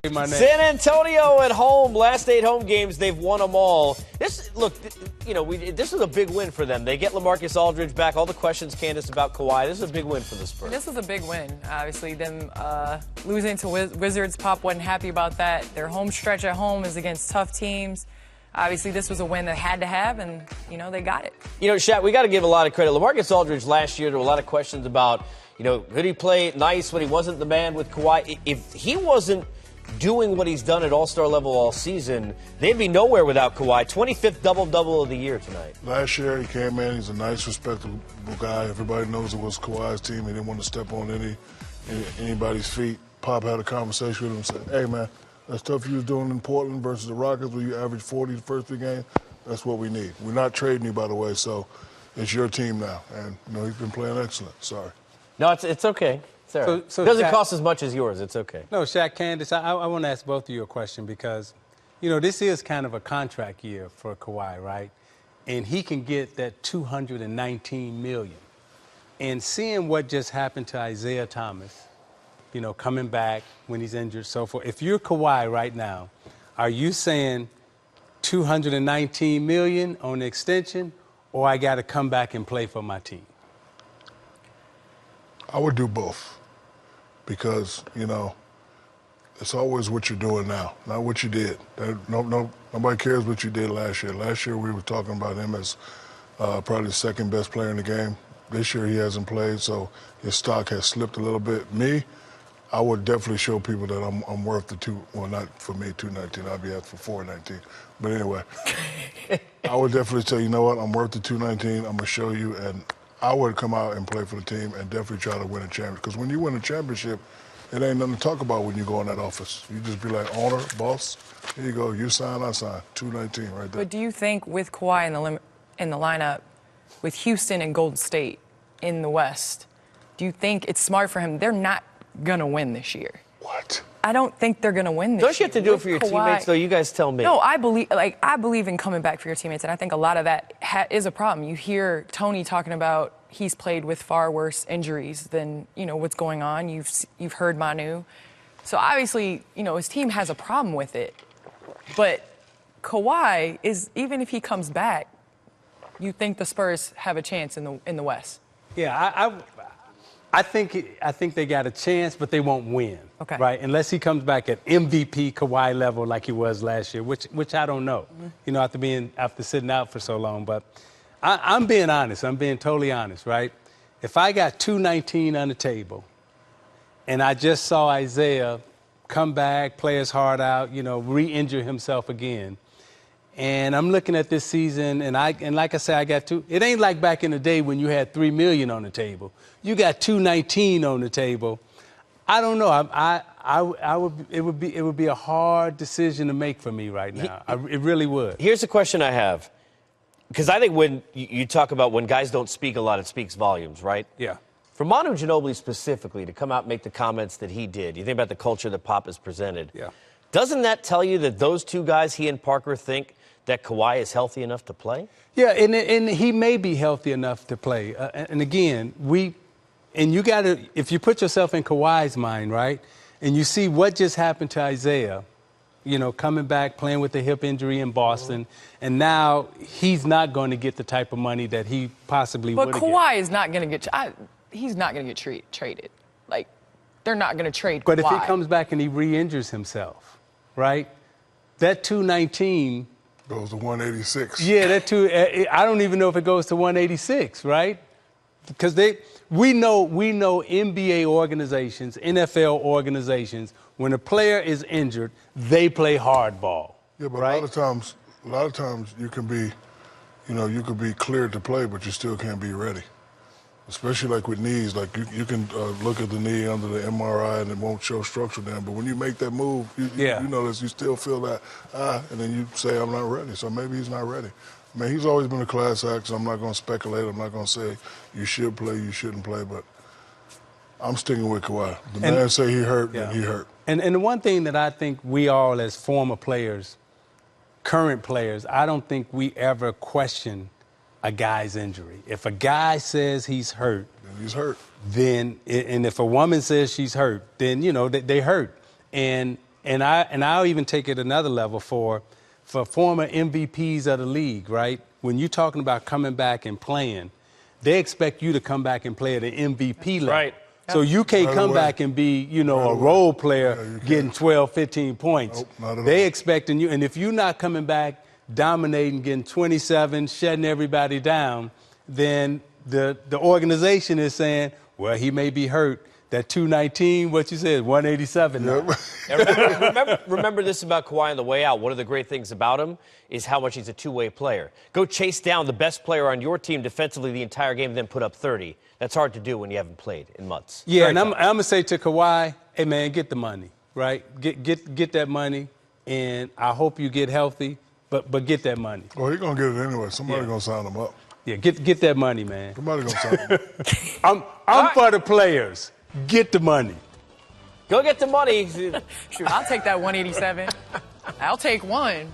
San Antonio at home, last 8 home games, they've won them all. This is a big win for them. They get LaMarcus Aldridge back. All the questions, Candace, about Kawhi. This is a big win for the Spurs. This was a big win. Obviously, them losing to Wizards, Pop wasn't happy about that. Their home stretch at home is against tough teams. Obviously, this was a win they had to have, and, they got it. Shat, we got to give a lot of credit. LaMarcus Aldridge last year, there were a lot of questions about, could he play nice when he wasn't the man with Kawhi? If he wasn't doing what he's done at all-star level all season, they'd be nowhere without Kawhi. 25th double-double of the year tonight. Last year, he came in. He's a nice, respectable guy. Everybody knows it was Kawhi's team. He didn't want to step on anybody's feet. Pop had a conversation with him and said, hey, man, that stuff you was doing in Portland versus the Rockets where you averaged 40 the first 3 games, that's what we need. We're not trading you, by the way, so it's your team now. And, he's been playing excellent. Sorry. No, it's okay. So it doesn't cost as much as yours. It's okay. No, Shaq, Candace, I want to ask both of you a question because, this is kind of a contract year for Kawhi, right? And he can get that $219 million. And seeing what just happened to Isaiah Thomas, coming back when he's injured, so forth. If you're Kawhi right now, are you saying $219 million on the extension, or I got to come back and play for my team? I would do both. Because, it's always what you're doing now, not what you did. Nobody cares what you did last year. Last year we were talking about him as probably the second best player in the game. This year he hasn't played, so his stock has slipped a little bit. Me, I would definitely show people that I'm worth the not for me, 219. I'd be asked for 419. But anyway, I would definitely say, you know what, I'm worth the 219. I'm going to show you, and I would come out and play for the team and definitely try to win a championship. Because when you win a championship, it ain't nothing to talk about when you go in that office. You just be like, owner, boss, here you go. You sign, I sign. 219 right there. But do you think with Kawhi in the lineup, with Houston and Golden State in the West, do you think it's smart for him? They're not going to win this year. What? I don't think they're going to win this year. Don't you have to do it for your teammates, though? You guys tell me. No, I believe in coming back for your teammates, and I think a lot of that is a problem. You hear Tony talking about he's played with far worse injuries than, what's going on. You've heard Manu. So obviously, his team has a problem with it. But Kawhi is, even if he comes back, you think the Spurs have a chance in the West? Yeah, I think they got a chance, but they won't win. Okay. Right? Unless he comes back at MVP Kawhi level like he was last year, which I don't know. Mm-hmm. After sitting out for so long. But I'm being honest. I'm being totally honest, right? If I got 219 on the table and I just saw Isaiah come back, play his heart out, re-injure himself again, and I'm looking at this season, and like I said, I got two. It ain't like back in the day when you had $3 million on the table. You got 219 on the table. I don't know. It would be a hard decision to make for me right now. It really would. Here's a question I have, because I think when you talk about when guys don't speak a lot, it speaks volumes, right? Yeah. For Manu Ginobili specifically to come out and make the comments that he did, you think about the culture that Pop has presented. Yeah. Doesn't that tell you that those two guys, he and Parker, think that Kawhi is healthy enough to play? Yeah, and he may be healthy enough to play. And again, you got to, if you put yourself in Kawhi's mind, right, and you see what just happened to Isaiah, coming back, playing with a hip injury in Boston, and now he's not going to get the type of money that he possibly would have. But Kawhi is not going to get. He's not going to get traded. Like, they're not going to trade Kawhi. But if he comes back and he re-injures himself, right, that 219 goes to 186. Yeah, I don't even know if it goes to 186, right? Because we know NBA organizations, NFL organizations, when a player is injured, they play hardball. Yeah, but right? a lot of times you can be, you could be cleared to play, but you still can't be ready. Especially like with knees, like you can look at the knee under the MRI and it won't show structural damage. But when you make that move, you notice you still feel that, and then you say, I'm not ready. So maybe he's not ready. I mean, he's always been a class act, so I'm not going to speculate. I'm not going to say you should play, you shouldn't play. But I'm sticking with Kawhi. The man say he hurt, then he hurt. And the one thing that I think we all as former players, current players, I don't think we ever question a guy's injury. If a guy says he's hurt, then he's hurt. And if a woman says she's hurt, then, they hurt. And And I'll even take it another level for former MVPs of the league, right? When you're talking about coming back and playing, they expect you to come back and play at an MVP level. Right. So you can't come back and be, a role player getting 12, 15 points. Nope, not at all. They expecting you. And if you're not coming back, dominating, getting 27, shutting everybody down, then the organization is saying, well, he may be hurt. That 219, what you said, 187 now. Remember this about Kawhi on the way out. One of the great things about him is how much he's a two-way player. Go chase down the best player on your team defensively the entire game, then put up 30. That's hard to do when you haven't played in months. Yeah, and I'm going to say to Kawhi, hey, man, get the money, right? Get that money, and I hope you get healthy, but get that money. Well, he's going to get it anyway. Somebody's going to sign him up. Yeah, get that money, man. Somebody's going to sign him up. I'm for the players. Get the money. Go get the money. Shoot, I'll take that 187. I'll take one.